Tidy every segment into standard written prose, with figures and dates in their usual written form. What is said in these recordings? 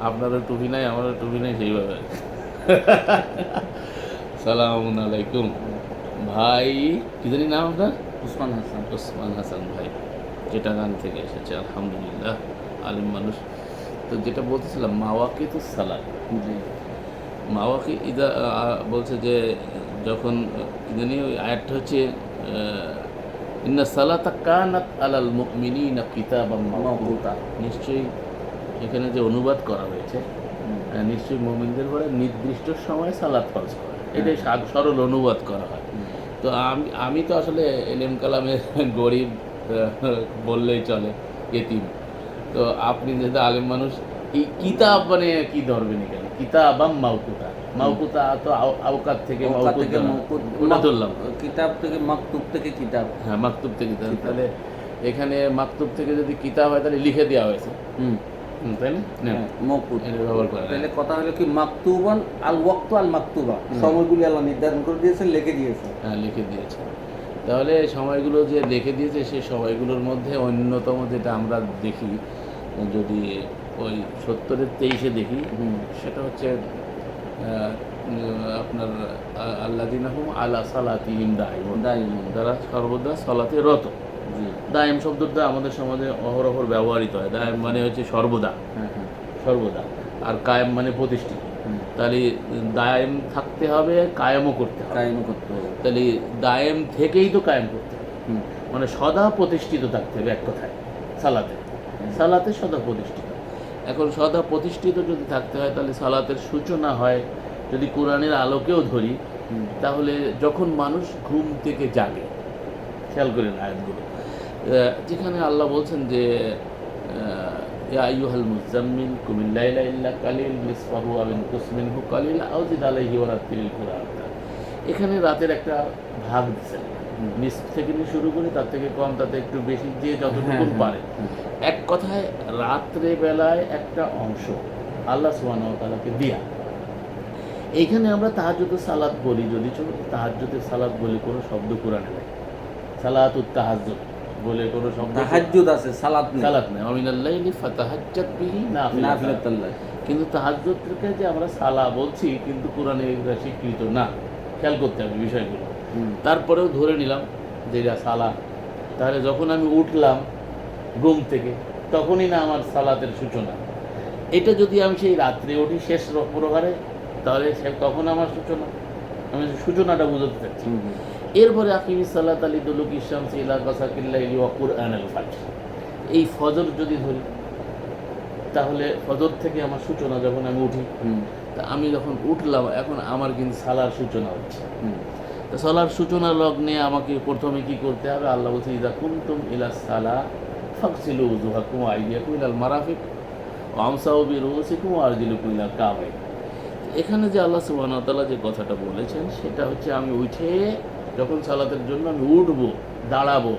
আপনারও টুপি নাই, আমারও টুপি নাই, সেইভাবে। সালামুন আলাইকুম ভাই। কি জানি নাম আপনার? উসমান হাসান। ওসমান হাসান ভাই, চিটাগাং থেকে এসেছে। আলহামদুলিল্লাহ, আলিম মানুষ। তো যেটা বলতেছিলাম, মাওয়াকি তো সালাত, জি। মাওয়াকি ইদা বলছে যে যখন কি জানি ওই আয়াতটা হচ্ছে ইন্না সালাতা কানাত আলাল মুমিনিনা কিতাবাম মাওকুতা। নিশ্চয়ই এখানে যে অনুবাদ করা হয়েছে, নিশ্চয়ই মুমিনদের উপরে নির্দিষ্ট সময়ে সালাত ফরজ করা, এটাই সরল অনুবাদ করা হয়। তো আমি তো আসলে এলেম কালামের গরিব বললেই চলে, এতিম। তো আপনি যেহেতু আলেম মানুষ, এই কিতাব মানে কি ধরবেন এখানে? কিতাবাম মাওকুতা, মাওকুতা তো আওকাত থেকে ওটা ধরলাম। কিতাব থেকে মাকতুব থেকে কিতাব। হ্যাঁ, মাকতুব থেকে কিতাব। তাহলে এখানে মাকতুব থেকে যদি কিতাব হয় তাহলে লিখে দেওয়া হয়েছে, তাই না? মওকুত এটা ব্যবহার করে। তাহলে কথা হলো কি, মাকতুবান আল ওয়াক্তু আল মাকতুবা, সময়গুলি আল্লাহ নির্ধারণ করে দিয়েছে, লিখে দিয়েছে। হ্যাঁ, লিখে দিয়েছে। তাহলে সময়গুলো যে লিখে দিয়েছে, সেই সময়গুলোর মধ্যে অন্যতম যেটা আমরা দেখি, যদি ওই 70-23 দেখি, সেটা হচ্ছে আপনার আল্লাযিনাহুম আলা সালাতিহিম দাইমুন, যারা সর্বদা সালাতে রত। দায়েম শব্দটা আমাদের সমাজে অহরহ ব্যবহৃত হয়। দায়েম মানে হচ্ছে সর্বদা, সর্বদা। আর কায়েম মানে প্রতিষ্ঠিত। তাহলে দায়েম থাকতে হবে, কায়েমও করতে হবে। তাহলে দায়েম থেকেই তো কায়েম করতে হবে, মানে সদা প্রতিষ্ঠিত থাকতে হবে এক কথায়। সালাতে সদা প্রতিষ্ঠিত। এখন সদা প্রতিষ্ঠিত যদি থাকতে হয়, তাহলে সালাতের সূচনা হয়, যদি কোরআনের আলোকেও ধরি, তাহলে যখন মানুষ ঘুম থেকে জাগে। খেয়াল করেন আয়াতগুলো, যেখানে আল্লাহ বলছেন যে ইয়া আইয়ুহাল মুজাম্মিল কুমিল লাইলা ইল্লা কালিল নিসফাহু আও ইনকুস মিনহু কালিলা আও জিদ আলাইহি ওয়া রাত্তিলিল কুরআন। এখানে রাতের একটা ভাগ দিচ্ছেন, নিসফ থেকে নিয়ে শুরু করে, তার থেকে কম, তাতে একটু বেশি, দিয়ে যতটুকু পারে। এক কথায় রাত্রে বেলায় একটা অংশ আল্লাহ সুবহানাহু ওয়া তাআলাকে দিয়া। এইখানে আমরা তাহাজ্জুদের সালাত বলি, যদি তাহাজ্জুদের সালাত বলি কোনো শব্দ কোরআনে নেই। সালাতুত তাহাজ্জুদ বলে কোনো শব্দ, তাহাজ্জুদ আছে, সালাত নেই। সালাত নেই। ওয়ামিনাল লাইলি ফাতাহাজ্জাত বিহি নাফিলাতাল লাক। কিন্তু তাহাজ্জুদকে যে আমরা সালা বলছি, কিন্তু কোরআনে এটা স্বীকৃত না। খেয়াল করতে হবে বিষয়গুলো। তারপরেও ধরে নিলাম যে এটা সালা, তাহলে যখন আমি উঠলাম ঘুম থেকে, তখনই না আমার সালাতের সূচনা। এটা যদি আমি সেই রাত্রে উঠি শেষ প্রহরে, তাহলে তখন আমার সূচনা। আমি সূচনাটা বুঝতে চাচ্ছি। এরপরে আকিমিস সালাত লিদুলুকি শামসি ইলা গাসাকিল লাইলি ওয়া কুরআনাল ফাজর, এই ফজর যদি ধরি, তাহলে ফজর থেকে আমার সূচনা যখন আমি উঠি, তা আমি যখন উঠলাম, এখন আমার কিন্তু সালার সূচনা হচ্ছে। তো সালার সূচনা লগ্নে আমাকে প্রথমে কি করতে হবে? আল্লাহ বলছে ইযা কুনতুম ইলা সালাহ ফাগসিলু উজুহাকুম ওয়া আইদিয়াকুম ইলাল মারাফিক ওয়া আমসাহু বিরুউসিকুম ওয়া আরজুলাকুম ইলাল কাবাইন। এখানে যে আল্লাহ সুবহানাহু ওয়া তাআলা যে কথাটা বলেছেন, সেটা হচ্ছে আমি উঠে যখন সালাতের জন্য আমি উঠবো, দাঁড়াবো,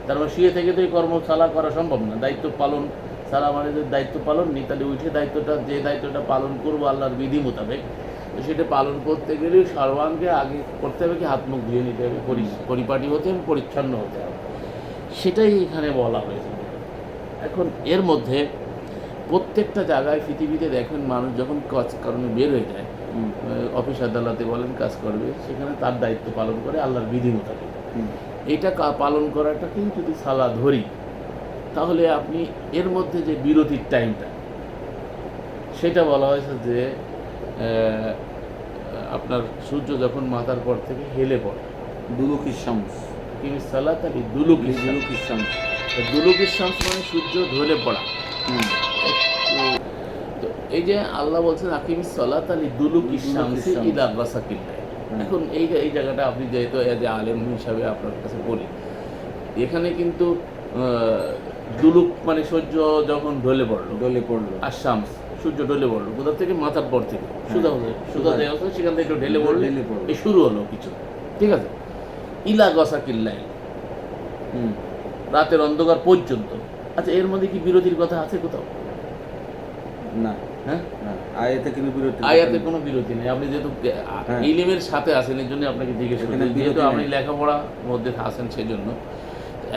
তার মানে শুয়ে থেকে তো এই সালা করা সম্ভব না। দায়িত্ব পালন, সালা মানে যে দায়িত্ব পালন নি, তাহলে উঠে যে দায়িত্বটা পালন করবো আল্লাহর বিধি মোতাবেক, তো সেটা পালন করতে গেলে সর্বাঙ্গে আগে করতে হবে কি, হাত মুখ ধুয়ে নিতে হবে, পরিপাটি হতে হবে, পরিচ্ছন্ন হতে হবে। সেটাই এখানে বলা হয়েছে। এখন এর মধ্যে প্রত্যেকটা জায়গায় পৃথিবীতে দেখেন, মানুষ যখন কাজ কর্মে বের হয়ে যায়, অফিস আদালতে বলেন কাজ করবে, সেখানে তার দায়িত্ব পালন করে আল্লাহর বিধি মোতাবেক। এইটা পালন করাটাকেই যদি সালা ধরি, তাহলে আপনি এর মধ্যে যে বিরতির টাইমটা, সেটা বলা হয়েছে যে আপনার সূর্য যখন মাথার পর থেকে হেলে পড়ে, দুলুকিস শামস, কিমি সালাত আলি দুলুকিস শামস। দুলুকিস শামস মানে সূর্য ঢলে পড়া। তো এই যে আল্লাহ বলছেন আকিমিস সালাত আলি দুলুকিস শামসি ইলা গাসাকিল লাইল। এখন এই জায়গাটা আপনি যেহেতু এজ এ আলেম হিসাবে আপনার কাছে বলি, এখানে কিন্তু দুলুক মানে সূর্য যখন ঢলে পড়লো, আর শামস সূর্য ঢলে পড়লো, কোথা থেকে? মাথার পর থেকে। সুদা দেওয়া হচ্ছে, সেখান থেকে একটু ঢেলে পড়লো, এই শুরু হলো কিছু, ঠিক আছে? ইলা গাসাকিল লাইল, রাতের অন্ধকার পর্যন্ত। আচ্ছা, এর মধ্যে কি বিরতির কথা আছে কোথাও? না। হ্যাঁ, আয়াতে কোনো বিরতি নেই। আপনি যেহেতু ইলমের সাথে আছেন, এই জন্য আপনাকে জিজ্ঞেস করছি, যেহেতু আপনি লেখাপড়ার মধ্যে আছেন সেই জন্য।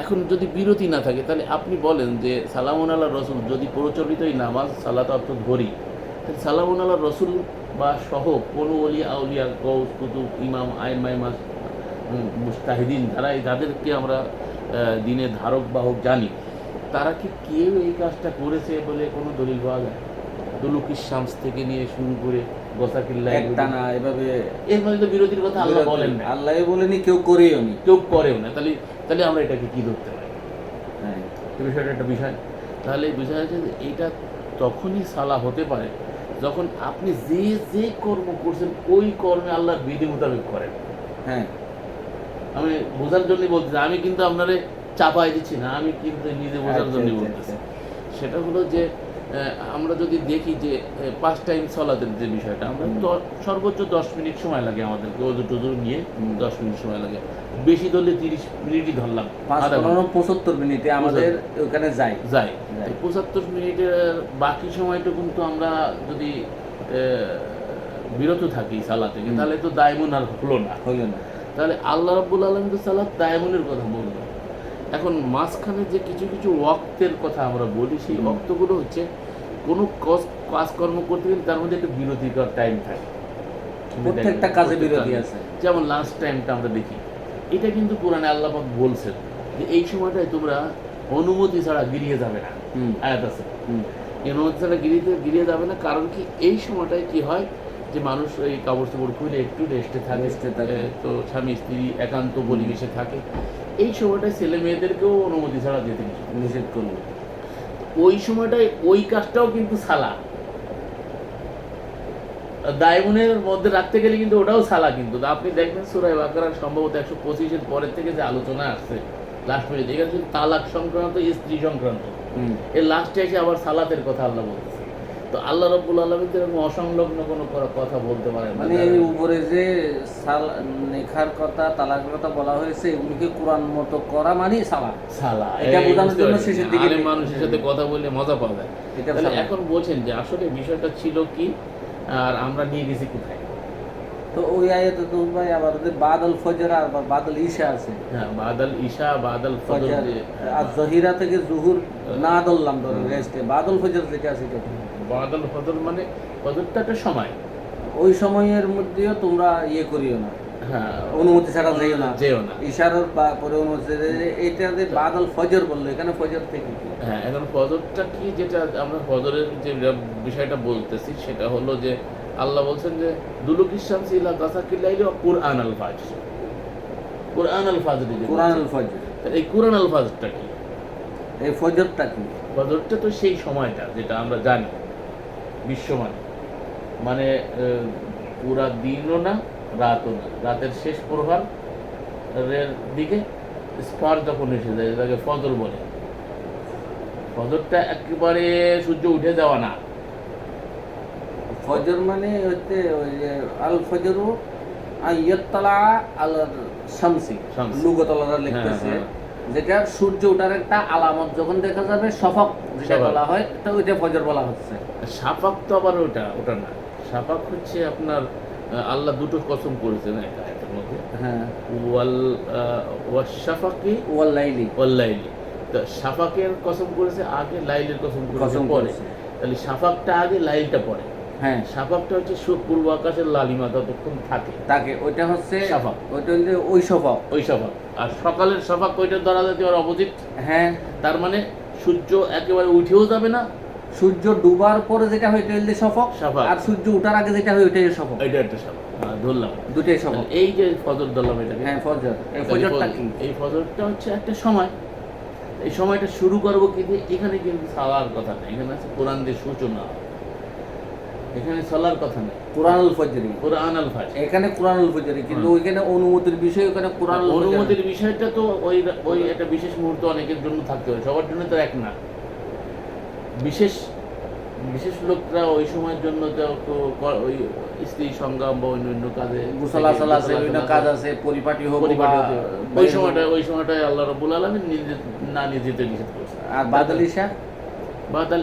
এখন যদি বিরতি না থাকে, তাহলে আপনি বলেন যে সালামুন আল্লাহ রসুল যদি প্রচলিত এই নামাজ সালাত অর্থ ধরি, সালামুন আল্লাহ রসুল বা সহ কোনো অলি আউলিয়া গৌস কুতুব ইমাম আইমাইমা মুস্তাহিদিন যাদেরকে আমরা দিনের ধারক বাহক জানি, তারা কি কেউ এই কাজটা করেছে বলে কোনো দলিল পাওয়া যায়? দুলুকিস শামস থেকে নিয়ে শুরু করে গোসাকিল্লা একটানা এভাবে এর মধ্যে তো বিরোধীর কথা আল্লাহ বলেন না, আল্লাহ বলেনি, কেউ করেও নি, কেউ করেও না। তাহলে আমরা এটাকে কি ধরতে পারি? হ্যাঁ, এই বিষয়টা একটা বিষয়। তাহলে এই বিষয় হচ্ছে যে এইটা তখনই সালা হতে পারে যখন আপনি যে যে কর্ম করছেন ওই কর্মে আল্লাহর বিধি মোতাবেক করেন। হ্যাঁ, আমি বোঝার জন্যই বলতেছি, আমি কিন্তু আপনারে চাপাই দিচ্ছি না, আমি কিন্তু নিজে বোঝার আচ্ছা, জন্যই আচ্ছা, বলতেছি। সেটা হলো যে আমরা যদি দেখি যে 5 টাইম সলাতের যে বিষয়টা, আমরা সর্বোচ্চ 10 মিনিট সময় লাগে আমাদেরকে, ওজু টজু নিয়ে 10 মিনিট সময় লাগে, বেশি ধরলে 30 মিনিটই ধরলাম, 75 মিনিটে আমাদের ওখানে যায়। 75 মিনিটের বাকি সময়টা কিন্তু আমরা যদি বিরত থাকি সালাত থেকে, তাহলে তো দায়মুন আর হলো না। তাহলে আল্লাহ রাব্বুল আলামিন তো সালাত দায়মুনের কথা বললো। এখন মাঝখানে যে কিছু কিছু ওয়াক্তের কথা আমরা বলি, সেই ওয়াক্তগুলো হচ্ছে কোনো কাজকর্ম করতে গেলে তার মধ্যে একটা বিরতিকর টাইম থাকে, প্রত্যেকটা কাজে বিরতি আছে। যেমন লাস্ট টাইমটা আমরা দেখি, এটা কিন্তু কোরআনে আল্লাহ পাক বলছেন যে এই সময়টায় তোমরা অনুমতি ছাড়া গিরিয়ে যাবে না। আয়াত আছে, এই অনুমতি ছাড়া গিরিয়ে যাবে না। কারণ কি, এই সময়টায় কি হয় যে মানুষ এই কাপড় চোপড় খুলে একটু রেস্টে থাকে, তো স্বামী স্ত্রী একান্ত পরিবেশে থাকে, এই সময়টায় ছেলে মেয়েদেরকেও অনুমতি ছাড়া যেতে নিষেধ করলো। ওই সময়টায় ওই কাজটাও কিন্তু সালা, দায়মুনের মধ্যে রাখতে গেলে কিন্তু ওটাও সালা। কিন্তু আপনি দেখবেন সূরা বাকারার সম্ভবত 125-এর পরের থেকে যে আলোচনা আসছে লাস্ট পর্যন্ত, এখানে শুধু তালাক সংক্রান্ত, স্ত্রী সংক্রান্ত, এর লাস্টে এসে আবার সালাতের কথা আল্লাহ বলতেছে। তো আল্লাহ রাব্বুল আলামিন এরকম অসংলগ্ন কোনো কথা বলতে পারে না। মানে এই উপরে যে নেখার কথা, তালাকের কথা বলা হয়েছে, এগুলিকে কোরআন মতো করা মানে সালা। এটা বোঝানোর জন্য শেষের দিকে মানুষের সাথে কথা বললে মজা পাওয়া যায়। তাহলে এখন বলছেন যে আসলে বিষয়টা ছিল কি আর আমরা নিয়ে গেছি কোথায়। তো ওই আয়াতে তো ভাই আবার ওদের বাদল ফজর আর বাদল ঈশা আছে। হ্যাঁ, বাদল ঈশা, বাদল ফজর, আর জহিরা থেকে জুহুর না ধরলাম ধরে রেস্টে বাদল ফজর যেটা আছে, সেটা বাদল ফজর মানে ফজরটা একটা সময়, ওই সময়ের মধ্যেও তোমরা ইয়ে করিও না, হ্যাঁ, অনুমতি ছাড়া যেও না। ইশারার পরে অনুমতি, এইটাতে বাদল ফজর বললো, এখানে ফজর থেকে কি? হ্যাঁ, এখন ফজরটা কি, যেটা আমরা ফজরের যে বিষয়টা বলতেছি সেটা হলো যে আল্লাহ বলছেন যে দুলুকিস শামসি ইলা গাসাকিল লাইলি ওয়া কুরআন আল ফাজর। কুরআন আল ফাজর, এই কুরআন আল ফাজরটা কি? এই ফজরটা কি? ফজরটা তো সেই সময়টা যেটা আমরা জানি বিশ্বমান, মানে পুরা দিনও না রাতও না, রাতের শেষ প্রহরের দিকে স্পার যখন এসে যায়, যেটাকে ফজর বলে। ফজরটা একেবারে সূর্য উঠে যাওয়া না। ফজর মানে হচ্ছে ওই যে আল ফজরু আইয়াতলা আল শামসি, লুগতলারা লিখতেছে, যেটা সূর্য ওঠার একটা আলামত যখন দেখা যাবে, শফক যেটা বলা হয়, তো ওইটা ফজর বলা হচ্ছে। শাফাক তো আবার ওটা না, শাফাক হচ্ছে আপনার আল্লাহ দুটো কসম করেছেন একটা আয়াতের মধ্যে, হ্যাঁ, ওয়াল শাফাকি ওয়াল লাইলি, তো শাফাকের কসম করেছে আগে, লাইলের কসম করেছে পরে। তাহলে শাফাকটা আগে, লাইলটা পরে। হ্যাঁ, শাফাকটা হচ্ছে পূর্ব আকাশের লালিমা ততক্ষণ থাকে, ওইটা হচ্ছে শাফাক, ওইটা হচ্ছে ওই শাফাক। আর সকালের শাফাক ওইটা ধরা যাচ্ছে ওর অপোজিট। হ্যাঁ, তার মানে সূর্য একেবারে উঠেও যাবে না, সূর্য ডুবার পরে যেটা হয় ওইটা হচ্ছে শফক, আর সূর্য ওঠার আগে যেটা হয় ওইটাই শফক। এটা একটা শাফাক, ধরলাম দুটোই শফক। এই যে ফজর ধরলাম এটাকে, হ্যাঁ ফজর। এই ফজরটা কি? এই ফজরটা হচ্ছে একটা সময়। এই সময়টা শুরু করবো কিন্তু এখানে কিন্তু সালার কথা নেই, এখানে আছে কোরআন দিয়ে সূচনা, এখানে সালার কথা নেই। কুরআনুল ফজরি, কুরআন আল ফাজর, এখানে কুরআনুল ফজরি, কিন্তু ওইখানে অনুমতির বিষয়, ওখানে কুরআনুল ফজর। অনুমতির বিষয়টা তো ওই একটা বিশেষ মুহূর্ত অনেকের জন্য থাকতে হয়, সবার জন্য তো এক না। বিশেষ লোকরা ওই সময়ের জন্য ওই স্ত্রী সংগ্রাম বা অন্য কাজে, গোসল আছে, বিভিন্ন কাজ আছে, পরিপাটি হোক, ওই সময়টায় আল্লাহ রাব্বুল আলামিন না যেতে নিষেধ করছে। আর বাদল ঈশা,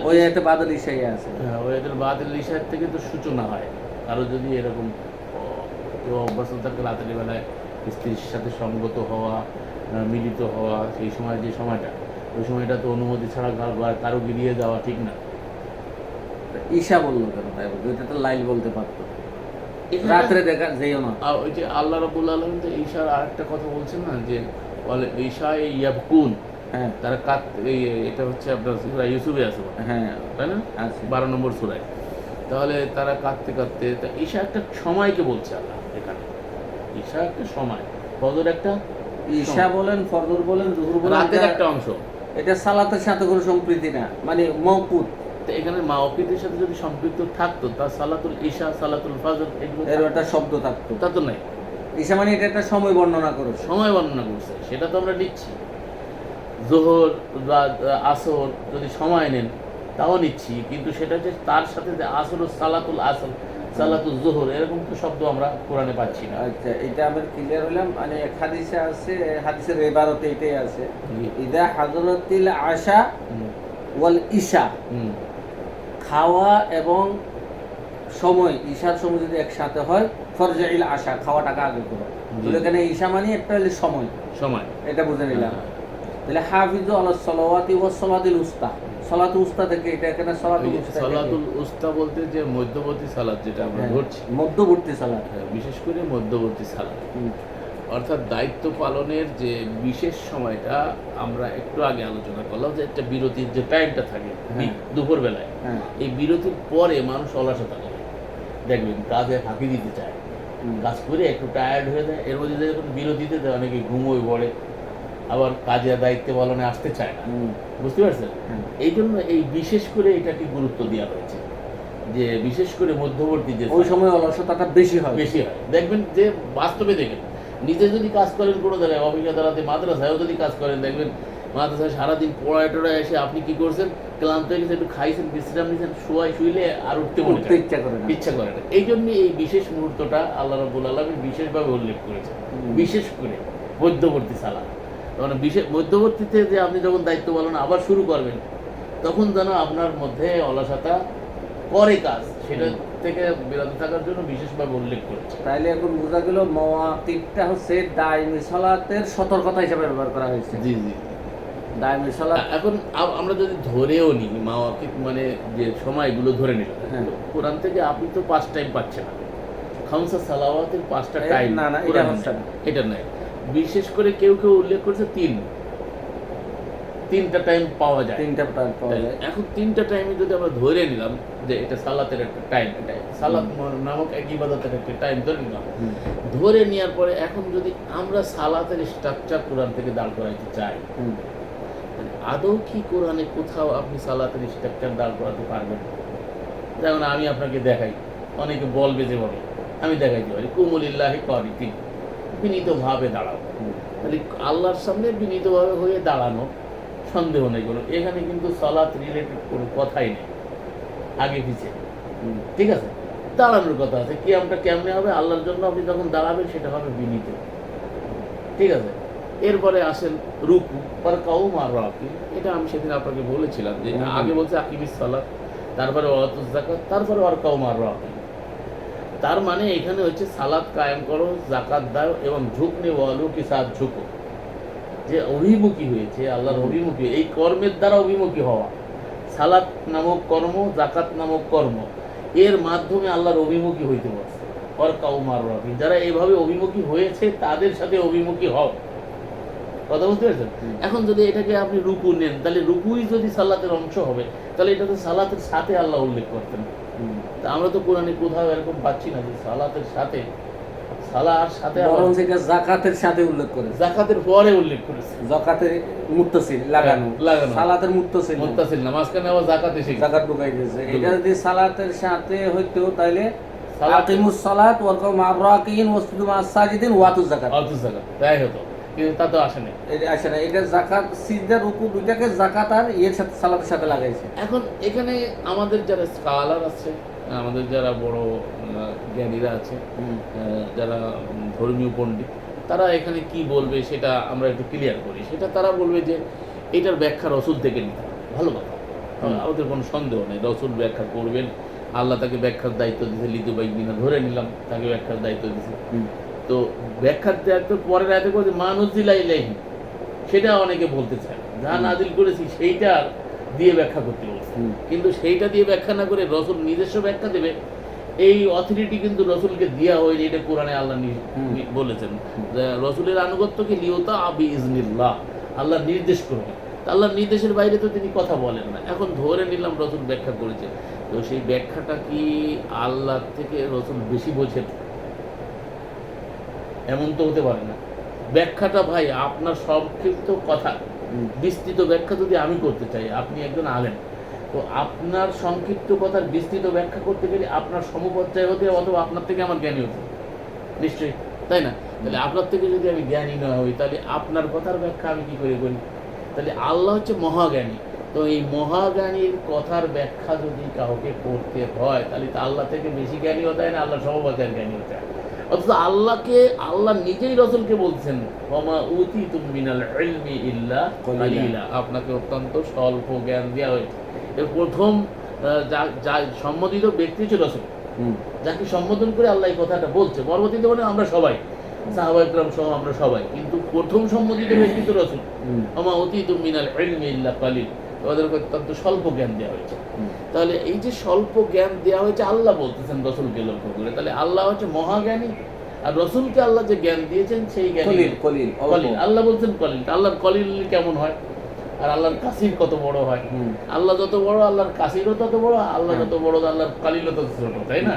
ওই এতে বাদল ঈশাই আছে। হ্যাঁ, ওই এদের বাদল ঈশার থেকে তো সূচনা হয়। আরও যদি এরকম কেউ অভ্যস্ত থাকে রাতের বেলায় স্ত্রীর সাথে সঙ্গত হওয়া, মিলিত হওয়া, সেই সময় যে সময়টা, ওই সময়টা তো অনুমতি ছাড়া কারো গিরিয়ে যাওয়া ঠিক না। ঈশা বললো কেন তাই বলতো, এটা তো লাইল বলতে পারতো, এখানে রাত্রে দেখা যেও না। আর ওই যে আল্লাহ রাব্বুল আলামিন তো ঈশার আরেকটা কথা বলছেন না, যে বলে ঈশা ইয়াবকুন, হ্যাঁ তারা এটা হচ্ছে আপনার সূরা ইউসুফে আছে, হ্যাঁ তাই না, আছে। 12 নম্বর সূরায়। তাহলে তারা কাঁদতে কাঁদতে, তা ঈশা একটা সময়কে বলছে আল্লাহ এখানে, ঈশা একটা সময়, ফজর একটা ঈশা বলেন, ফজর বলেন, জোহর বলেন, রাতের একটা অংশ। এটা সালাতের সাথে কোনো সম্পৃক্তি না, মানে মওকুত। তো এখানে মাওকিতের সাথে যদি সম্পৃক্ত থাকতো, তা সালাতুল ঈশা, সালাতুল ফজর এগুলো এর একটা শব্দ থাকতো। তা তো নাই। ঈশা মানে এটা একটা সময় বর্ণনা করেছে। সময় বর্ণনা করছে, সেটা তো আমরা নিচ্ছি। জোহর বা আসর যদি সময় নেন তাও নিচ্ছি, কিন্তু সেটা হচ্ছে তার সাথে যে আসর, সালাতুল আসর, সালাতুল জোহর, এরকম তো শব্দ আমরা কোরআনে পাচ্ছি না। আচ্ছা, এটা আমরা ক্লিয়ার হলাম। মানে এক হাদিসে আছে, হাদিসের ইবারতে এটাই আছে, ইদা হাজরাতিল আশা ওয়াল ঈশা, খাওয়া এবং সময়, ঈশার সময় যদি একসাথে হয়, ফরজাইল আশা, খাওয়াটাকে আগে করো। তাহলে এখানে ঈশা মানে একটা হলো সময়, সময়, এটা বুঝে নিলাম। তাহলে হাফিজু আলাস সালাওয়াতি ওয়াস সালাতিল উস্তা, সালাতুল উস্তা থেকে এটা এখানে সালাতুল উস্তা। সালাতুল উস্তা বলতে যে মধ্যবর্তী সালাত যেটা আমরা ধরছি, মধ্যবর্তী সালাত, বিশেষ করে মধ্যবর্তী সালাত, অর্থাৎ দায়িত্ব পালনের যে বিশেষ সময়টা আমরা একটু আগে আলোচনা করলাম, যে একটা বিরতির যে টাইমটা থাকে দুপুর বেলায়, এই বিরতির পরে মানুষ অলসতা করে, দেখবেন কাজে ফাঁকি দিতে চায়, কাজ করে একটু টায়ার্ড হয়ে যায়, এর মধ্যে যখন বিরতিতে দেয় অনেকে ঘুমোয় পড়ে, আবার কাজে দায়িত্ব পালনে আসতে চায় না, বুঝতে পারছেন? এই জন্য এই বিশেষ করে এটাকে গুরুত্ব দেওয়া হয়েছে, যে বিশেষ করে মধ্যবর্তী যে ওই সময় অলসতাটা বেশি হয়। দেখবেন যে বাস্তবে দেখেন, নিজে যদি কাজ করেন কোনো জায়গায়, অফিস আদালতে, মাদ্রাসায়ও যদি কাজ করেন, দেখবেন মাদ্রাসায় সারাদিন পড়ায় টড়ায় এসে আপনি কি করছেন, ক্লান্ত হয়ে গেছে, একটু খাইছেন, বিশ্রাম নিয়েছেন, শুইলে আর উঠতে ইচ্ছা করে না। এই জন্য এই বিশেষ মুহূর্তটা আল্লাহ রাব্বুল আলামিন বিশেষভাবে উল্লেখ করেছেন, বিশেষ করে মধ্যবর্তী সালাত। মানে মধ্যবর্তীতে যে আপনি যখন দায়িত্ব পালন আবার শুরু করবেন, তখন যেন আপনার মধ্যে অলসতা করে কাজ, সেটা থেকে বিরত থাকার জন্য বিশেষভাবে উল্লেখ করেছে। তাইলে এখন বোঝা গেল মাওয়াকিতটা হচ্ছে দায়মি সালাতের সতর্কতা হিসেবে ব্যবহার করা হয়েছে। জি জি, দায়মি সালাত। এখন আমরা যদি ধরেও নিই মাওয়াকিত মানে যে সময়গুলো ধরে নিলাম, কোরআন থেকে আপনি তো 5 টাইম পাচ্ছেন না, খামসা সালাওয়াতের 5টা টাইম না না, এটা নাই। বিশেষ করে কেউ কেউ উল্লেখ করেছে 3টা টাইম পাওয়া যায়। এখন 3টা টাইমে যদি আমরা ধরে নিলাম যে এটা সালাতের একটা টাইম, এটা সালাত নামক এক ইবাদতের একটা টাইম ধরে নিলাম, ধরে নেওয়ার পরে এখন যদি আমরা সালাতের স্ট্রাকচার কোরআন থেকে দাঁড় করাইতে চাই, আদৌ কি কোরআনে কোথাও আপনি সালাতের স্ট্রাকচার দাঁড় করাতে পারবেন? যেমন আমি আপনাকে দেখাই, অনেকে বলবে যে বলে, আমি দেখাইতে পারি কুমুলিল্লাহি কানিতিন, বিনীতভাবে দাঁড়াও। তাহলে আল্লাহর সামনে বিনীতভাবে হয়ে দাঁড়ানো, সন্দেহ নেই কোনো, এখানে কিন্তু সালাত রিলেটেড কোনো কথাই নেই আগে পিছিয়ে, ঠিক আছে? দাঁড়ানোর কথা আছে, কিয়ামটা কেমনে হবে, আল্লাহর জন্য আপনি যখন দাঁড়াবেন সেটা হবে বিনীত, ঠিক আছে? এরপরে আসেন রুকু, পর কাউম আর রাকি, এটা আমি সেদিন আপনাকে বলেছিলাম যে আগে বলছে আকিমিস সালাত, তারপরে ওয়াতুজ যাকাত, তারপরে আর কাউম আর রাকি। তার মানে এখানে হচ্ছে সালাত কায়েম করো, যাকাত দাও এবং ঝুঁকনে ওয়ালু কি সাথ ঝুঁকো, যে অভিমুখী হয়েছে আল্লাহর অভিমুখী, এই কর্মের দ্বারা অভিমুখী হওয়া, সালাত নামক কর্ম, যাকাত নামক কর্ম, এর মাধ্যমে আল্লাহর অভিমুখী হইতে পারছে। আর কাউমার রাবি, যারা এইভাবে অভিমুখী হয়েছে তাদের সাথে অভিমুখী হও, কথা বুঝতে পেরেছেন? এখন যদি এটাকে আপনি রুকু নেন, তাহলে রুকুই যদি সালাতের অংশ হবে, তাহলে এটা তো সালাতের সাথে আল্লাহ উল্লেখ করতেন। তা আমরা তো কোরআনে কোথাও এরকম পাচ্ছি না যে সালাতের সাথে, সালার সাথে, বরং সেটা যাকাতের সাথে উল্লেখ করে, যাকাতের পরে উল্লেখ করেছে, যাকাতের মুত্তাসিল লাগানো, সালাতের মুত্তাসিল না, মাঝখানে আবার যাকাত এসে যাকাত ঢুকাই দিয়েছে। এটা যদি সালাতের সাথে হইতো তাহলে আকিমুস সালাত ওয়া কাউ মা'আর রাকিন ওয়াসজুদু মা'আস সাজিদিন ওয়াতুজ যাকাত, তাই হতো, কিন্তু তা তো আসে না। এটা আসে না, এটা যাকাত, সিজদা, রুকু দুইটাকে যাকাত আর এর সাথে সালাতের সাথে লাগাইছে। এখন এখানে আমাদের যারা স্কলার আছে, আমাদের যারা বড় জ্ঞানীরা আছে, যারা ধর্মীয় পণ্ডিত, তারা এখানে কি বলবে সেটা আমরা একটু ক্লিয়ার করি। সেটা তারা বলবে যে এটার ব্যাখ্যা রসুল থেকে নিতে হবে, ভালো কথা, আমাদের কোনো সন্দেহ নেই, রসুল ব্যাখ্যা করবেন, আল্লাহ তাকে ব্যাখ্যার দায়িত্ব দিয়েছে, লিদুবাই বিনা ধরে নিলাম তাকে ব্যাখ্যার দায়িত্ব দিয়েছে। তো ব্যাখ্যার দায়িত্ব পরের আয়াতে করেছে মানুজিলা ইলাইহি, সেটা অনেকে বলতে চায়, যা নাজিল করেছি সেইটার দিয়ে ব্যাখ্যা করতে বলছে। কিন্তু সেইটা দিয়ে ব্যাখ্যা না করে রসুল নিজস্ব ব্যাখ্যা দেবে, এই অথরিটি কিন্তু রসুলকে দেওয়া হয়নি। এটা কোরআনে আল্লাহ বলেছেন, রসুলের আনুগত্যকে লিওতা আবি ইজনিল্লাহ, আল্লাহ নির্দেশ করবে। আল্লাহর নির্দেশের বাইরে তো তিনি কথা বলেন না। এখন ধরে নিলাম রসুল ব্যাখ্যা করেছে, তো সেই ব্যাখ্যাটা কি আল্লাহ থেকে রসুল বেশি বোঝেন? এমন তো হতে পারে না। ব্যাখ্যাটা ভাই আপনার সংক্ষিপ্ত কথা, বিস্তৃত ব্যাখ্যা যদি আমি করতে চাই, আপনি একজন আলেম, তো আপনার সংক্ষিপ্ত কথার বিস্তৃত ব্যাখ্যা করতে গেলে আপনার সমপর্যায় হতে হবে, অথবা আপনার থেকে আমার জ্ঞানী হতে নিশ্চয়ই, তাই না? তাহলে আপনার থেকে যদি আমি জ্ঞানী না হই, তাহলে আপনার কথার ব্যাখ্যা আমি কি করে করি? তাহলে আল্লাহ হচ্ছে মহাজ্ঞানী। তো এই মহাজ্ঞানীর কথার ব্যাখ্যা যদি কাউকে করতে হয়, তাহলে তো আল্লাহ থেকে বেশি জ্ঞানী হতে হয় না, আল্লাহ সমপর্যায়ের জ্ঞানী হতে হয়। অথচ আল্লাহ নিজেই রসুলকে বলছেন, ওমা উতিতুম মিনাল ইলমি ইল্লা কলিলা, আপনাকে অত্যন্ত স্বল্প জ্ঞান দেওয়া হয়েছে। এর প্রথম যা সম্বোধিত ব্যক্তি ছিল রসুল, যাকে সম্বোধন করে আল্লাহ এই কথাটা বলছে। পরবর্তীতে মানে আমরা সবাই, সাহাবা ইকরাম সহ আমরা সবাই, কিন্তু প্রথম সম্বোধিত ব্যক্তি তো রসুল। ওমা উতিতুম মিনাল ইলমি ইল্লা কলিল, ওদেরকে অত্যন্ত স্বল্প জ্ঞান দেওয়া হয়েছে। তাহলে এই যে স্বল্প জ্ঞান দেওয়া হয়েছে আল্লাহ বলতেছেন রসুলকে লক্ষ্য করে, তাহলে আল্লাহ হচ্ছে মহাজ্ঞানী, আর রসুলকে আল্লাহ যে জ্ঞান দিয়েছেন সেই জ্ঞান কলিল। আল্লাহ বলছেন কলিল, আল্লাহর কলিল কেমন হয়, আর আল্লাহর কাসির কত বড় হয়? আল্লাহ যত বড় আল্লাহর কাসিরও তত বড়, আল্লাহ যত বড় আল্লাহর কলিলও তত ছোট, তাই না?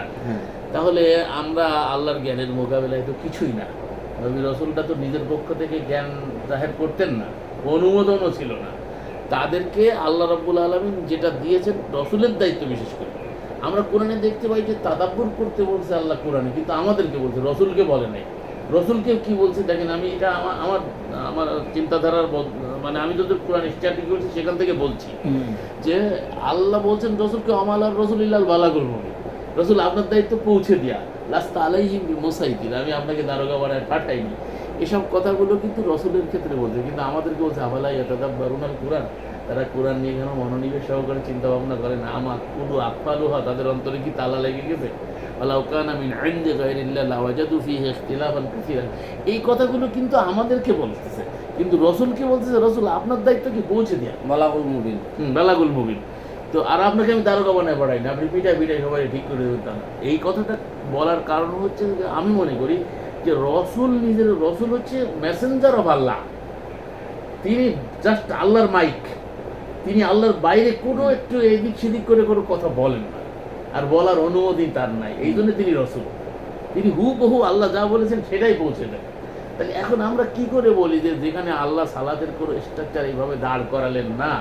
তাহলে আমরা আল্লাহর জ্ঞানের মোকাবেলায় তো কিছুই না। নবী রসুলটা তো নিজের পক্ষ থেকে জ্ঞান জাহের করতেন না, অনুমোদনও ছিল না। তাদেরকে আল্লাহ রাব্বুল আলামিন যেটা দিয়েছেন, রসুলের দায়িত্ব বিশেষ করে আমরা কোরআনে দেখতে পাই যে তাদাব্বুর করতে বলছে আল্লাহ কোরআনে, কিন্তু আমাদেরকে বলছে, রসুলকে বলে নাই। রসুলকে কি বলছে দেখেন, আমি এটা আমার আমার চিন্তাধারার মানে আমি যদি কোরআন স্টাডি করছি সেখান থেকে বলছি যে আল্লাহ বলছেন রসুলকে, আমাল আর রসুল ইল্লাল বালাগুল মুবিন, রসুল আপনার দায়িত্ব পৌঁছে দেয়া, লাস্তা আলাইহিম বিমুসাইতির, আমি আপনাকে দারোগা বানায় পাঠাইনি। এসব কথাগুলো কিন্তু রসুলের ক্ষেত্রে বলছে, কিন্তু আমাদেরকে বলছে আবালা ইয়াতাদাব্বারুনাল কুরআন, তারা কোরআন নিয়ে কেন মনোনিবেশ সহকারে চিন্তা ভাবনা করে না? আমার কুলু আকফালুহা, তাদের অন্তরে কি তালা লেগে গেছে? ওয়ালাউ কানা মিন ইনদি গায়রিল্লাহ লাওয়াজাদু ফীহি ইখতিলাফান কাসীরা। এই কথাগুলো কিন্তু আমাদেরকে বলতেছে, কিন্তু রসুলকে বলতেছে, রসুল আপনার দায়িত্ব কি পৌঁছে দেয়া, বালাগুল মুবিন। বালাগুল মুবিন। তো আর আপনাকে আমি দারোগা বানায় পড়াই না, আপনি পিটাই সবাই ঠিক করে দেবেন। এই কথাটা বলার কারণ হচ্ছে যে আমি মনে করি যে রসুল হচ্ছে মেসেঞ্জার অফ আল্লাহ, তিনি জাস্ট আল্লাহর মাইক, তিনি আল্লাহর বাইরে কোনো একটু এদিক সেদিক করে কোনো কথা বলেন না, আর বলার অনুমতি তার নাই। এই জন্য তিনি রসুল, তিনি হুবহু আল্লাহ যা বলেছেন সেটাই পৌঁছে দেন। তাহলে এখন আমরা কি করে বলি যে যেখানে আল্লাহ সালাতের কোনো স্ট্রাকচার এইভাবে দাঁড় করালেন না,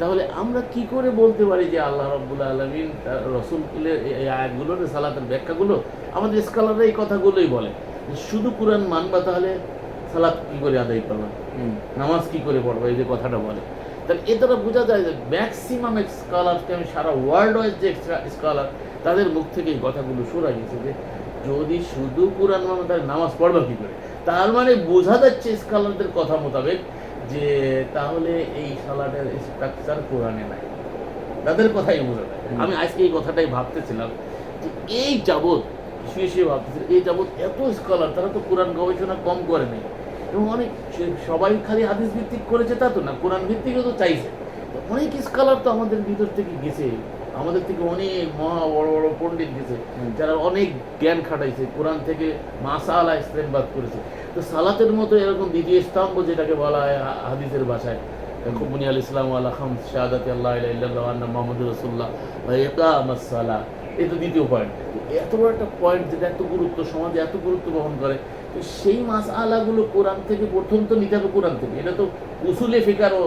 তাহলে আমরা কি করে বলতে পারি যে আল্লাহ রাব্বুল আলামিন রসুলের এই আয়াতগুলোর সালাতের ব্যাখ্যাগুলো, আমাদের স্কলাররা এই কথাগুলোই বলে, শুধু কোরআন মানবা তাহলে সালাত কি করে আদায় করবা, নামাজ কি করে পড়বা, এই যে কথাটা বলে। তাহলে এ দ্বারা বোঝা যায় যে ম্যাক্সিমাম স্কলারকে, আমি সারা ওয়ার্ল্ড ওয়াইজ যে স্কলার, তাদের মুখ থেকে এই কথাগুলো শোনা গেছে যে যদি শুধু কোরআন মানে তাহলে নামাজ পড়বা কি করে। তার মানে বোঝা যাচ্ছে স্কলারদের কথা মোতাবেক যে তাহলে এই সালাতের স্ট্রাকচার কোরআনে নাই, তাদের কথাই বোঝা যায়। আমি আজকে এই কথাটাই ভাবতেছিলাম যে এই যাবৎ শুয়ে ভাবতেছিলাম, এই যাবৎ এত স্কলার, তারা তো কোরআন গবেষণা কম করে নেই, এবং অনেক সবাই খালি হাদিস ভিত্তিক করেছে তা তো না, কোরআন ভিত্তিকও তো চাইছে। অনেক স্কলার তো আমাদের ভিতর থেকে গেছে, আমাদের থেকে অনেক মহা বড় বড় পণ্ডিত গেছে, যারা অনেক জ্ঞান খাটাইছে, কোরআন থেকে মাসালা ইস্তেমবাদ করেছে। তো সালাতের মতো এরকম দ্বিতীয় স্তম্ভ যেটাকে বলা হয় হাদিসের ভাষায়, বুনিয়াল ইসলাম আলা খামস শাহাদাতি আল্লাহ ইলাহা ইল্লাল্লাহ ওয়া আন্না মুহাম্মাদুর রাসূলুল্লাহ ওয়া ইকামাস সালাহ, এই তো দ্বিতীয় পয়েন্ট। এত বড় একটা পয়েন্ট যেটা এত গুরুত্ব, সমাজে এত গুরুত্ব বহন করে, তো সেই মাসআলাগুলো কোরআন থেকে প্রথম তো নিতে হবে কোরআন থেকে। এটা তো উসুলে ফিকারও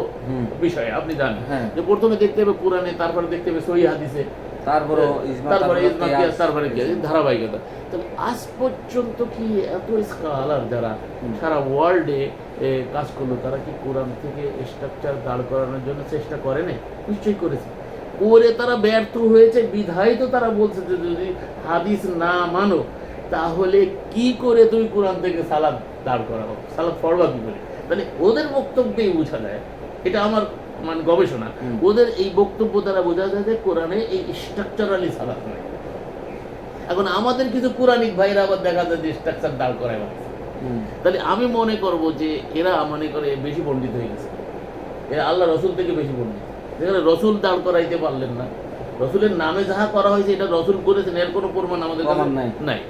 বিষয়, আপনি জানেন যে প্রথমে দেখতে হবে কোরআনে, তারপরে দেখতে হবে সহিহ হাদিসে, তারপরে ইজমা কিয়াস, তারপরে ধারাবাহিকতা। তাহলে আজ পর্যন্ত কি এত স্কলার যারা সারা ওয়ার্ল্ডে কাজ করলো, তারা কি কোরআন থেকে স্ট্রাকচার দাঁড় করানোর জন্য চেষ্টা করে নাই? নিশ্চয়ই করেছে, করে তারা ব্যর্থ হয়েছে। বিধায় তো তারা বলছে যে যদি হাদিস না মানো তাহলে কি করে তুমি কোরআন থেকে সালাত দাঁড় করাবো, সালাত পড়বা কি করে? মানে ওদের বক্তব্যেই বোঝা যায়, এটা আমার মানে গবেষণা, ওদের এই বক্তব্য দ্বারা বোঝা যায় যে কোরআনে এই স্ট্রাকচারালি সালাত নাই। এখন আমাদের কিছু কোরআনিক ভাইরা আবার দেখা যায় যে স্ট্রাকচার দাঁড় করায় মানে, তাহলে আমি মনে করব যে এরা মনে করে বেশি পণ্ডিত হয়ে গেছে, এরা আল্লাহ রসুল থেকে বেশি পণ্ডিত। যেখানে রসুল দাঁড় করাইতে পারলেন না, রসুলের নামে যাহা করা হয়েছে এটা রসুল করেছেন এর কোনো প্রমাণ আমাদের কাছে নাই।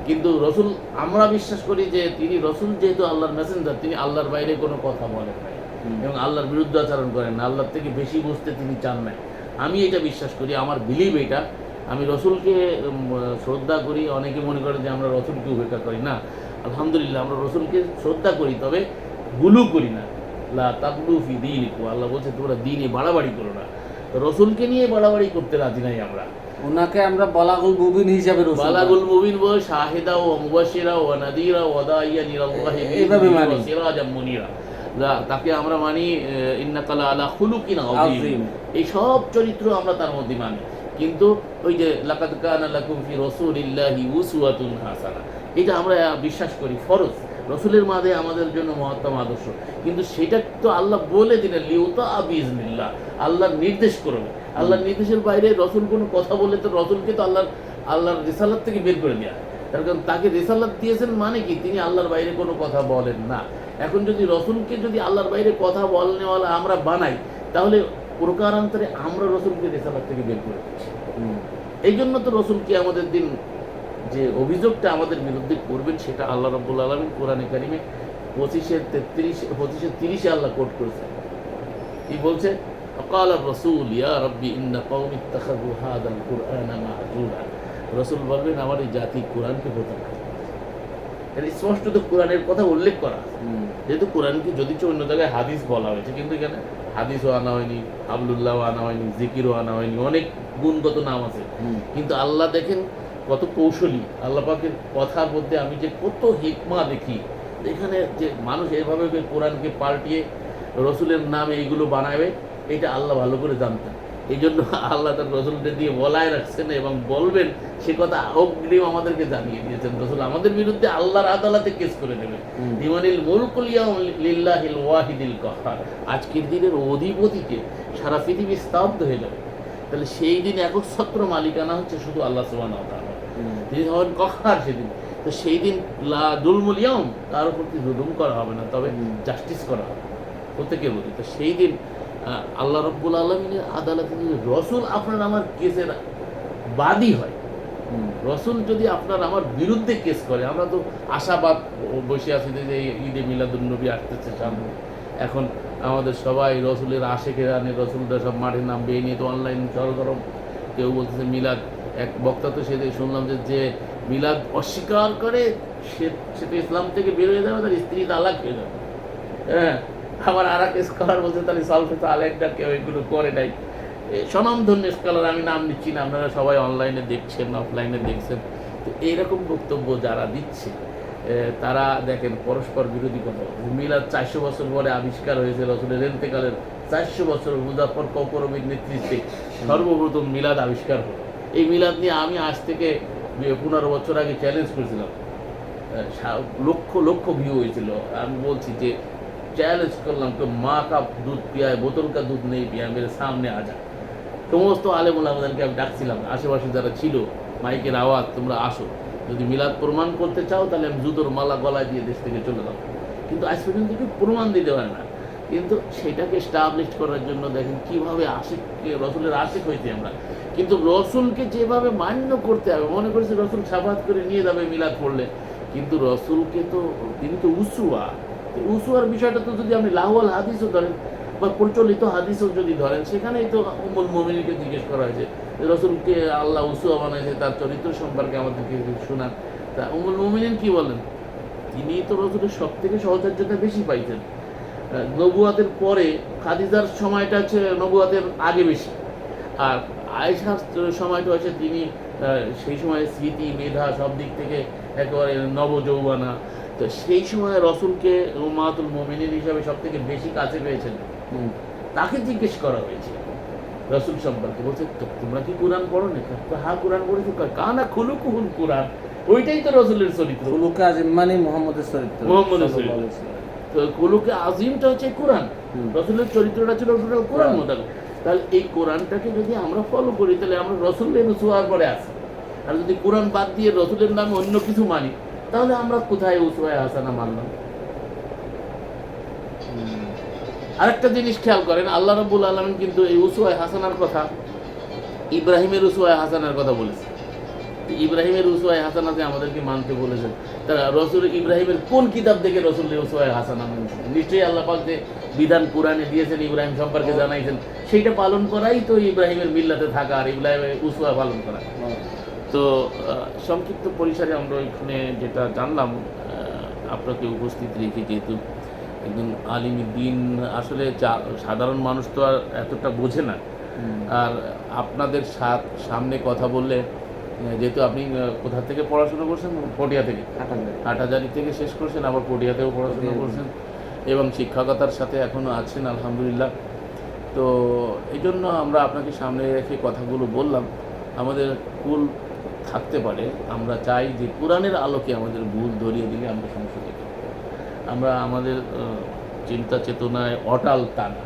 কিন্তু রসুল আমরা বিশ্বাস করি যে তিনি রসুল যেহেতু আল্লাহর মেসেঞ্জার, তিনি আল্লাহর বাইরে কোনো কথা বলেন নাই এবং আল্লাহর বিরুদ্ধে আচরণ করেন না, আল্লাহর থেকে বেশি বুঝতে তিনি চান নাই। আমি এটা বিশ্বাস করি, আমার বিলিভ এটা। আমি রসুলকে শ্রদ্ধা করি। অনেকে মনে করে যে আমরা রসুলকে উপেক্ষা করি, না, আলহামদুলিল্লাহ আমরা রসুলকে শ্রদ্ধা করি, তবে গুলু করি না। লা তাগলু ফি দীনিকুম, আল্লাহ বলছে তোমরা দ্বীনে বাড়াবাড়ি করো না। রসুলকে নিয়ে বাড়াবাড়ি করতে রাজি নাই আমরা। ওনাকে আমরা বালাগুল মুবিন হিসাবে, বালাগুল মুবিন বল শাহিদা ও মুবাশশিরা ও নাদিরা ওয়া দাইয়া ইলাল্লাহি এইভাবে মানি, সিরাজাম মুনিরা, তাকে আমরা মানি ইন্নাকা লা আলা খুলুকিন আযীম, এই সব চরিত্র আমরা তার মধ্যে মানি। কিন্তু ওই যে লাকাদ কানা লাকুম ফি রাসূলিল্লাহি উসওয়াতুন হাসানা, এটা আমরা বিশ্বাস করি ফরজ, রসুলের মাঝে আমাদের জন্য মহত্তম আদর্শ। কিন্তু সেটা তো আল্লাহ বলে দিলেন লিউতা বিইজনিল্লাহ, আল্লাহর নির্দেশ করবে। আল্লাহর নির্দেশের বাইরে রসুল কোনো কথা বলে তো রসুলকে তো আল্লাহর রিসালাত থেকে বের করে দেওয়া। তার কারণ তাকে রিসালাত দিয়েছেন মানে কি, তিনি আল্লাহর বাইরে কোনো কথা বলেন না। এখন যদি রসুলকে যদি আল্লাহর বাইরে কথা বলনেওয়ালা আমরা বানাই, তাহলে প্রকারান্তরে আমরা রসুলকে রিসালাত থেকে বের করে দিচ্ছি। এই জন্য তো রসুলকে আমাদের দিন যে অভিযোগটা আমাদের বিরুদ্ধে করবেন, সেটা আল্লাহ রাব্বুল আলামিন কোরআনে কারিমে 25-30 আল্লাহ কোট করেছেন। কি বলছে? قال الرسول يا ربي ان قومي اتخذوا هذا القرآن مهجورا, রসুল বলবেন আমার এই জাতি কোরআনকে প্রত্যাখ্যান করে। এর স্পষ্ট তো কোরআনের কথা উল্লেখ করা, যেহেতু কোরআনকে যদি অন্য জায়গায় হাদিস বলা হয়েছে, কিন্তু এখানে হাদিসও আনা হয়নি, আব্দুল্লাহ আনা হয়নি, জিকিরও আনা হয়নি, অনেক গুণগত নাম আছে। কিন্তু আল্লাহ দেখেন কত কৌশলী, আল্লাহ পাকের কথার মধ্যে আমি যে কত হিকমা দেখি। এখানে যে মানুষ এভাবে কোরআনকে পাল্টিয়ে রসুলের নামে এইগুলো বানাবে, এটা আল্লাহ ভালো করে জানতেন। এই জন্য আল্লাহ তার রসুলদের দিয়ে বলায় রাখছেন এবং বলবেন সে কথা অগ্রিম আমাদেরকে জানিয়ে দিয়েছেন। রসুল আমাদের বিরুদ্ধে আল্লাহর আদালতে কেস করে দেবে। লিমানিল মুলকুল ইয়াউম লিল্লাহিল ওয়াহিদিল কাহ্হার, আজকের দিনের অধিপতিকে সারা পৃথিবী স্তব্ধ হয়ে যাবে। তাহলে সেই দিন একচ্ছত্র মালিকানা হচ্ছে শুধু আল্লাহ সুবহানাহু ওয়া তাআলা, তিনি হবেন কাহ্হার সেদিন। তো সেই দিন লা যুলমুল ইয়াউম, তার প্রতি জুলুম করা হবে না, তবে জাস্টিস করা হবে প্রত্যেকের প্রতি। তো সেই দিন আল্লাহ রাব্বুল আলামিনের আদালতে যদি রসুল আপনার আমার কেসের বাদী হয়, রসুল যদি আপনার আমার বিরুদ্ধে কেস করে, আমরা তো আশাবাদ বসে আছি যে ঈদে মিলাদুন নবী আসতেছে সামনে। এখন আমাদের সবাই রসুলের আশেকে জানে, রসুলরা সব মাঠে নামবে, এই নিয়ে তো অনলাইন সরগরম। কেউ বলতেছে মিলাদ, এক বক্তা তো সেদিন শুনলাম যে মিলাদ অস্বীকার করে সে তো ইসলাম থেকে বের হয়ে যাবে, তার স্ত্রী তালাক হয়ে যাবে। হ্যাঁ, আবার আর এক স্কলার বলছে তাহলে সলফে তো আলেকটা কেউ এগুলো করে নাই। স্বনামধন্য স্কলার, আমি নাম নিচ্ছি না, আপনারা সবাই অনলাইনে দেখছেন, অফলাইনে দেখছেন। তো এইরকম বক্তব্য যারা দিচ্ছে তারা দেখেন পরস্পর বিরোধী কথা। মিলাদ 400 বছর পরে আবিষ্কার হয়েছে, রসুলের ইন্তেকালের 400 বছর মুজাফফর কওকরবীর নেতৃত্বে সর্বপ্রথম মিলাদ আবিষ্কার হলো। এই মিলাদ নিয়ে আমি আজ থেকে 15 বছর আগে চ্যালেঞ্জ করেছিলাম, লক্ষ লক্ষ ভিউ হয়েছিল। আমি বলছি যে চ্যালেঞ্জ করলাম कि माँ का दूध पिया है, बोतल का दूध नहीं पिया, मेरे सामने आ जा। সমস্ত আলেম ওলামাদেরকে আমি ডাকছিলাম, আশেপাশে যারা ছিল, মাইকের আওয়াজ, তোমরা আসো, যদি মিলাদ প্রমাণ করতে চাও তাহলে আমি জুতোর মালা গলায় দিয়ে দেশ থেকে চলে যাবো। কিন্তু আজ পর্যন্ত কেউ প্রমাণ দিতে পারে না। কিন্তু সেটাকে স্টাবলিশ করার জন্য দেখেন কীভাবে রসুলের আশিক হয়েছি আমরা। কিন্তু রসুলকে যেভাবে মান্য করতে হবে, মনে করছি রসুল সাফাত করে নিয়ে যাবে মিলাদ পড়লে, কিন্তু রসুলকে তো তিনি তো উসুয়া। উসুয়ার বিষয়টা তো যদি আপনি লাহওয়াল হাদিসও ধরেন বা প্রচলিত হাদিসও যদি ধরেন, সেখানেই তো উম্মুল মুমিনিনকে জিজ্ঞেস করা হয়েছে রসুলকে আল্লাহ উসুয়া বানাইছে, তার চরিত্র সম্পর্কে আমাদেরকে শোনান। তা উম্মুল মুমিনিন কি বলেন? তিনি তো রসুলের সব থেকে সহচর্যতা বেশি পাইছেন। নবুয়াতের পরে খাদিজার সময়টা হচ্ছে নবুয়াতের আগে বেশি, আর আয়েশার সময়টা হচ্ছে তিনি সেই সময় স্মৃতি মেধা সব দিক থেকে একেবারে নবযৌবনা। তো সেই সময় রসুলকে উম্মাতুল মুমিনিন হিসাবে সব থেকে বেশি কাছে পেয়েছেন। তাকে জিজ্ঞেস করা হয়েছে রসুল সম্পর্কে, বলছে তোমরা কি কোরআন পড়ো না? হ্যাঁ কোরআন পড়েছি। কানা খুলুকুহুল কোরআন, ওইটাই তো রসুলের চরিত্র। খুলুকে আজিম মানে মুহাম্মদের চরিত্র, মুহাম্মদের চরিত্র। তো খুলুকে আজিমটা হচ্ছে কোরআন, রসুলের চরিত্রটা ছিল কোরআন মোতাবেক। তাহলে এই কোরআনটাকে যদি আমরা ফলো করি, তাহলে আমরা রসুলের উসওয়ার পরে আছি। আর যদি কোরআন বাদ দিয়ে রসুলের নামে অন্য কিছু মানি, তাহলে আমরা কোথায় উসওয়ায়ে হাসানা মানলাম? আরেকটা জিনিস খেয়াল করেন, আল্লাহ রাব্বুল আলামিন কিন্তু এই উসওয়ায়ে হাসানার কথা ইব্রাহিমের উসওয়ায়ে হাসানার কথা বলেছে। ইব্রাহিমের উসওয়ায়ে হাসানাতে আমাদেরকে মানতে বলেছেন। তারা রসুল ইব্রাহিমের কোন কিতাব থেকে রসুলের উসওয়ায়ে হাসানা মানছেন? নিশ্চয়ই আল্লাহ পাক যে বিধান কোরআনে দিয়েছেন, ইব্রাহিম সম্পর্কে জানাইছেন, সেইটা পালন করাই তো ইব্রাহিমের মিল্লাতে থাকা আর ইব্রাহিমের উসওয়া পালন করা। তো সংক্ষিপ্ত পরিসরে আমরা ওইখানে যেটা জানলাম, আপনাকে উপস্থিত রেখে, যেহেতু একজন আলিম দ্বীন, আসলে সাধারণ মানুষ তো আর এতটা বোঝে না। আর আপনাদের সামনে কথা বললে, যেহেতু আপনি কোথা থেকে পড়াশোনা করছেন? পটিয়া থেকে, হাটহাজারী থেকে শেষ করছেন, আবার পটিয়াতেও পড়াশোনা করছেন এবং শিক্ষকতার সাথে এখনও আছেন আলহামদুলিল্লাহ। তো এই জন্য আমরা আপনাকে সামনে রেখে কথাগুলো বললাম। আমাদের ভুল থাকতে পারে, আমরা চাই যে কোরআনের আলোকে আমাদের ভুল ধরিয়ে দিলে আমরা সংশোধিত। আমরা আমাদের চিন্তা চেতনায় অটাল তা না,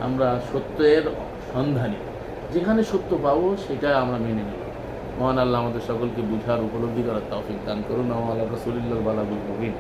আমরা সত্যের সন্ধানী, যেখানে সত্য পাবো সেটা আমরা মেনে নেব। মহান আল্লাহ আমাদের সকলকে বুঝার উপলব্ধি করার তৌফিক দান করুন। আল্লাহ রাসূলুল্লাহ বালাগুল মুবিন।